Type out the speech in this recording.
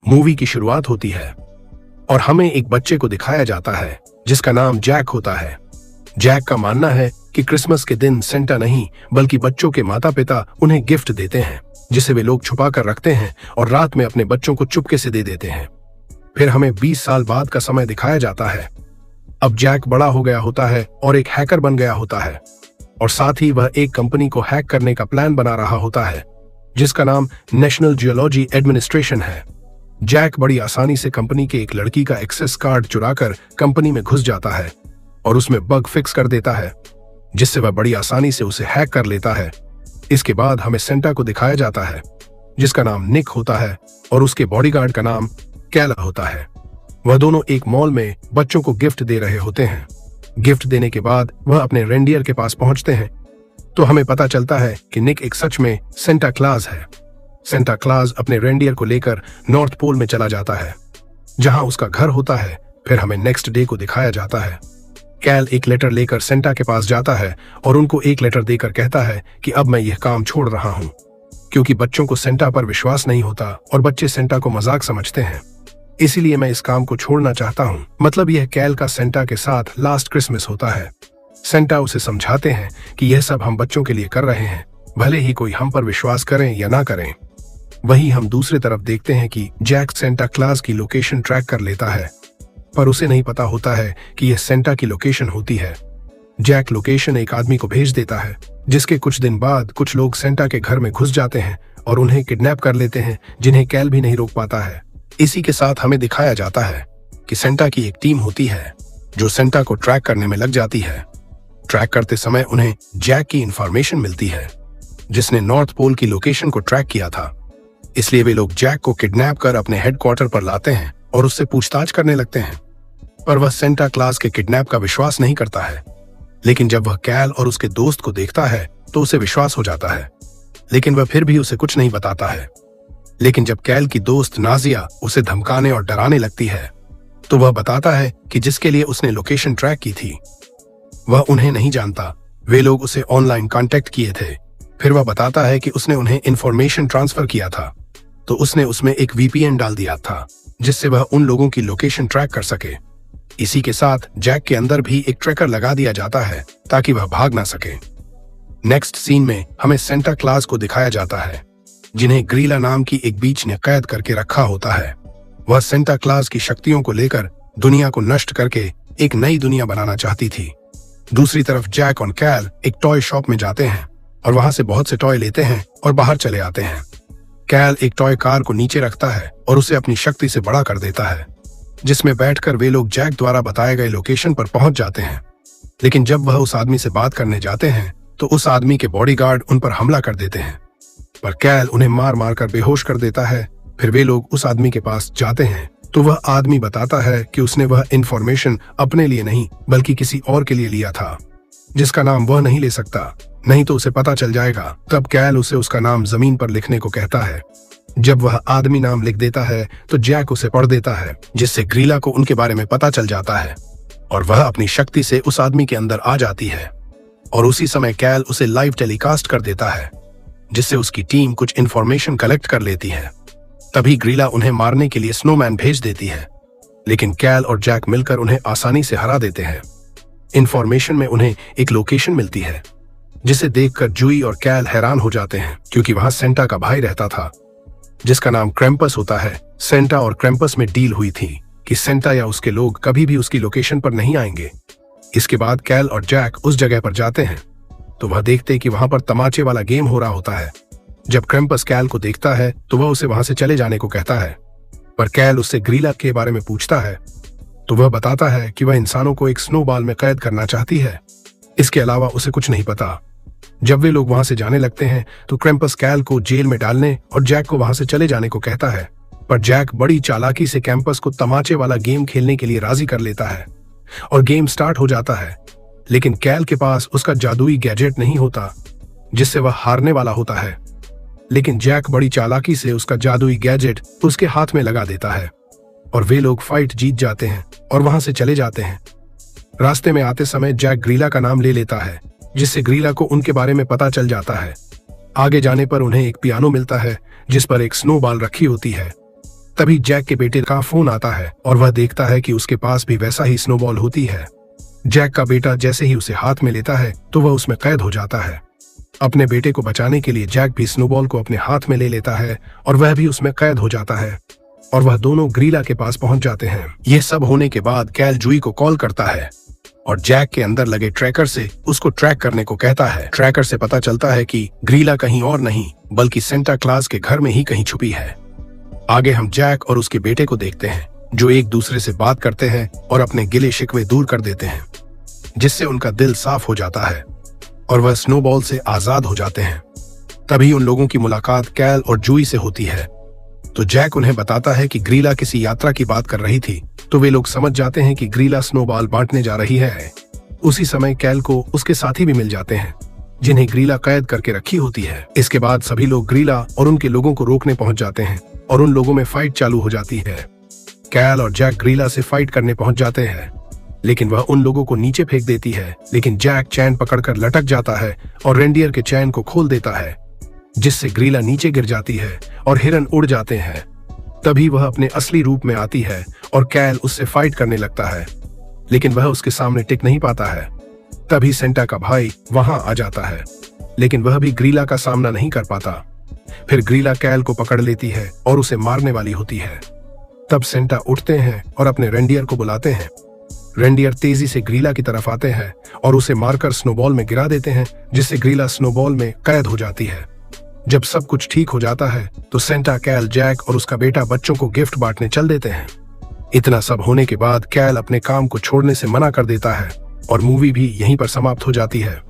Movie की शुरुआत होती है और हमें एक बच्चे को दिखाया जाता है जिसका नाम जैक होता है। जैक का मानना है कि क्रिसमस के दिन सेंटा नहीं बल्कि बच्चों के माता पिता उन्हें गिफ्ट देते हैं जिसे वे लोग छुपा कर रखते हैं और रात में अपने बच्चों को चुपके से दे देते हैं। फिर हमें 20 साल बाद का समय दिखाया जाता है। अब जैक बड़ा हो गया होता है और एक हैकर बन गया होता है और साथ ही वह एक कंपनी को हैक करने का प्लान बना रहा होता है जिसका नाम नेशनल जियोलॉजी एडमिनिस्ट्रेशन है। जैक बड़ी आसानी से कंपनी के एक लड़की का एक्सेस कार्ड चुराकर कंपनी में घुस जाता है और उसमें बग फिक्स कर देता है जिससे वह बड़ी आसानी से उसे हैक कर लेता है। इसके बाद हमें सेंटा को दिखाया जाता है जिसका नाम निक होता है और उसके बॉडीगार्ड का नाम कैला होता है। वह दोनों एक मॉल में बच्चों को गिफ्ट दे रहे होते हैं। गिफ्ट देने के बाद वह अपने रेंडियर के पास पहुंचते हैं तो हमें पता चलता है कि निक एक सच में सेंटा क्लॉज है। सेंटा क्लॉज अपने रेंडियर को लेकर नॉर्थ पोल में चला जाता है जहां उसका घर होता है। फिर हमें नेक्स्ट डे को दिखाया जाता है। कैल एक लेटर लेकर सेंटा के पास जाता है और उनको एक लेटर देकर कहता है कि अब मैं यह काम छोड़ रहा हूं क्योंकि बच्चों को सेंटा पर विश्वास नहीं होता और बच्चे सेंटा को मजाक समझते हैं, इसीलिए मैं इस काम को छोड़ना चाहता हूं। मतलब यह कैल का सेंटा के साथ लास्ट क्रिसमस होता है। सेंटा उसे समझाते हैं कि यह सब हम बच्चों के लिए कर रहे हैं, भले ही कोई हम पर विश्वास करें या ना करें। वहीं हम दूसरी तरफ देखते हैं कि जैक सेंटा क्लॉज की लोकेशन ट्रैक कर लेता है पर उसे नहीं पता होता है कि यह सेंटा की लोकेशन होती है। जैक लोकेशन एक आदमी को भेज देता है जिसके कुछ दिन बाद कुछ लोग सेंटा के घर में घुस जाते हैं और उन्हें किडनैप कर लेते हैं जिन्हें कैल भी नहीं रोक पाता है। इसी के साथ हमें दिखाया जाता है कि सेंटा की एक टीम होती है जो सेंटा को ट्रैक करने में लग जाती है। ट्रैक करते समय उन्हें जैक की इंफॉर्मेशन मिलती है जिसने नॉर्थ पोल की लोकेशन को ट्रैक किया था, इसलिए वे लोग जैक को किडनैप कर अपने हेडक्वार्टर पर लाते हैं और उससे पूछताछ करने लगते हैं। पर वह सेंटा क्लॉज के किडनैप का विश्वास नहीं करता है, लेकिन जब वह कैल और उसके दोस्त को देखता है तो उसे विश्वास हो जाता है, लेकिन वह फिर भी उसे कुछ नहीं बताता है। लेकिन जब कैल की दोस्त नाजिया उसे धमकाने और डराने लगती है तो वह बताता है कि जिसके लिए उसने लोकेशन ट्रैक की थी वह उन्हें नहीं जानता, वे लोग उसे ऑनलाइन कांटेक्ट किए थे। फिर वह बताता है कि उसने उन्हें इंफॉर्मेशन ट्रांसफर किया था तो उसने उसमें एक वीपीएन डाल दिया था जिससे वह उन लोगों की लोकेशन ट्रैक कर सके। इसी के साथ जैक के अंदर भी एक ट्रैकर लगा दिया जाता है ताकि वह भाग ना सके। नेक्स्ट सीन में हमें सेंटा क्लॉज को दिखाया जाता है जिन्हें ग्रीला नाम की एक बीच ने कैद करके रखा होता है। वह सेंटा क्लॉज की शक्तियों को लेकर दुनिया को नष्ट करके एक नई दुनिया बनाना चाहती थी। दूसरी तरफ जैक और कैल एक टॉय शॉप में जाते हैं और वहां से बहुत से टॉय लेते हैं और बाहर चले आते हैं। कैल एक टॉय कार को नीचे रखता है और उसे अपनी शक्ति से बड़ा कर देता है जिसमें बैठकर वे लोग जैक द्वारा बताए गए लोकेशन पर पहुंच जाते हैं। लेकिन जब वह उस आदमी से बात करने जाते हैं तो उस आदमी के बॉडीगार्ड उन पर हमला कर देते हैं, पर कैल उन्हें मार मार कर बेहोश कर देता है। फिर वे लोग उस आदमी के पास जाते हैं तो वह आदमी बताता है कि उसने वह इंफॉर्मेशन अपने लिए नहीं बल्कि किसी और के लिए लिया था जिसका नाम वह नहीं ले सकता, नहीं तो उसे पता चल जाएगा। तब कैल उसे उसका नाम जमीन पर लिखने को कहता है। जब वह आदमी नाम लिख देता है तो जैक उसे पढ़ देता है जिससे ग्रीला को उनके बारे में पता चल जाता है और वह अपनी शक्ति से उस आदमी के अंदर आ जाती है और उसी समय कैल उसे लाइव टेलीकास्ट कर देता है जिससे उसकी टीम कुछ इंफॉर्मेशन कलेक्ट कर लेती है। तभी ग्रीला उन्हें मारने के लिए स्नोमैन भेज देती है, लेकिन कैल और जैक मिलकर उन्हें आसानी से हरा देते हैं। इंफॉर्मेशन में उन्हें एक लोकेशन मिलती है जिसे देखकर जूई और कैल हैरान हो जाते हैं क्योंकि वहां सेंटा का भाई रहता था जिसका नाम क्रैम्पस होता है। सेंटा और क्रैम्पस में डील हुई थी कि सेंटा या उसके लोग कभी भी उसकी लोकेशन पर नहीं आएंगे। इसके बाद कैल और जैक उस जगह पर जाते हैं तो वह देखते कि वहां पर तमाचे वाला गेम हो रहा होता है। जब क्रैम्पस कैल को देखता है तो वह उसे वहां से चले जाने को कहता है, पर कैल उससे ग्रीला के बारे में पूछता है तो वह बताता है कि वह इंसानों को एक स्नोबॉल में कैद करना चाहती है। इसके अलावा उसे कुछ नहीं पता। जब वे लोग वहां से जाने लगते हैं तो क्रैम्पस कैल को जेल में डालने और जैक को वहां से चले जाने को कहता है, पर जैक बड़ी चालाकी से कैंपस को तमाचे वाला गेम खेलने के लिए राजी कर लेता है और गेम स्टार्ट हो जाता है। लेकिन कैल के पास उसका जादुई गैजेट नहीं होता जिससे वह हारने वाला होता है, लेकिन जैक बड़ी चालाकी से उसका जादुई गैजेट उसके हाथ में लगा देता है और वे लोग फाइट जीत जाते हैं और वहां से चले जाते हैं। रास्ते में आते समय जैक ग्रीला का नाम ले लेता है जिससे ग्रीला को उनके बारे में पता चल जाता है। आगे जाने पर उन्हें एक पियानो मिलता है जिस पर एक स्नोबॉल रखी होती है। तभी जैक के बेटे का फोन आता है और वह देखता है कि उसके पास भी वैसा ही स्नोबॉल होती है। जैक का बेटा जैसे ही उसे हाथ में लेता है तो वह उसमें कैद हो जाता है। अपने बेटे को बचाने के लिए जैक भी स्नोबॉल को अपने हाथ में ले लेता है और वह भी उसमें कैद हो जाता है और वह दोनों ग्रीला के पास पहुंच जाते हैं। यह सब होने के बाद कैल जूई को कॉल करता है और जैक के अंदर लगे ट्रैकर से उसको ट्रैक करने को कहता है। ट्रैकर से पता चलता है कि ग्रीला कहीं और नहीं बल्कि सेंटा क्लॉज के घर में ही कहीं छुपी है। आगे हम जैक और उसके बेटे को देखते हैं जो एक दूसरे से बात करते हैं और अपने गिले शिकवे दूर कर देते हैं, जिससे उनका दिल साफ हो जाता है और वह स्नोबॉल से आजाद हो जाते हैं। तभी उन लोगों की मुलाकात कैल और जूई से होती है तो जैक उन्हें बताता है कि ग्रीला किसी यात्रा की बात कर रही थी, तो वे लोग समझ जाते हैं कि ग्रीला स्नोबॉल बांटने जा रही है। उसी समय कैल को उसके साथी भी मिल जाते हैं जिन्हें ग्रीला कैद करके रखी होती है। इसके बाद सभी लोग ग्रीला और उनके लोगों को रोकने पहुंच जाते हैं और उन लोगों में फाइट चालू हो जाती है। कैल और जैक ग्रीला से फाइट करने पहुंच जाते हैं लेकिन वह उन लोगों को नीचे फेंक देती है, लेकिन जैक चैन पकड़कर लटक जाता है और रेंडियर के चैन को खोल देता है, जिससे ग्रीला नीचे गिर जाती है और हिरन उड़ जाते हैं। तभी वह अपने असली रूप में आती है और कैल उससे फाइट करने लगता है, लेकिन वह उसके सामने टिक नहीं पाता है। तभी सेंटा का भाई वहां आ जाता है, लेकिन वह भी ग्रीला का सामना नहीं कर पाता। फिर ग्रीला कैल को पकड़ लेती है और उसे मारने वाली होती है। तब सेंटा उठते हैं और अपने रेंडियर को बुलाते हैं। रेंडियर तेजी से ग्रीला की तरफ आते हैं और उसे मारकर स्नोबॉल में गिरा देते हैं, जिससे ग्रीला स्नोबॉल में कैद हो जाती है। जब सब कुछ ठीक हो जाता है तो सेंटा कैल, जैक और उसका बेटा बच्चों को गिफ्ट बांटने चल देते हैं। इतना सब होने के बाद कैल अपने काम को छोड़ने से मना कर देता है और मूवी भी यहीं पर समाप्त हो जाती है।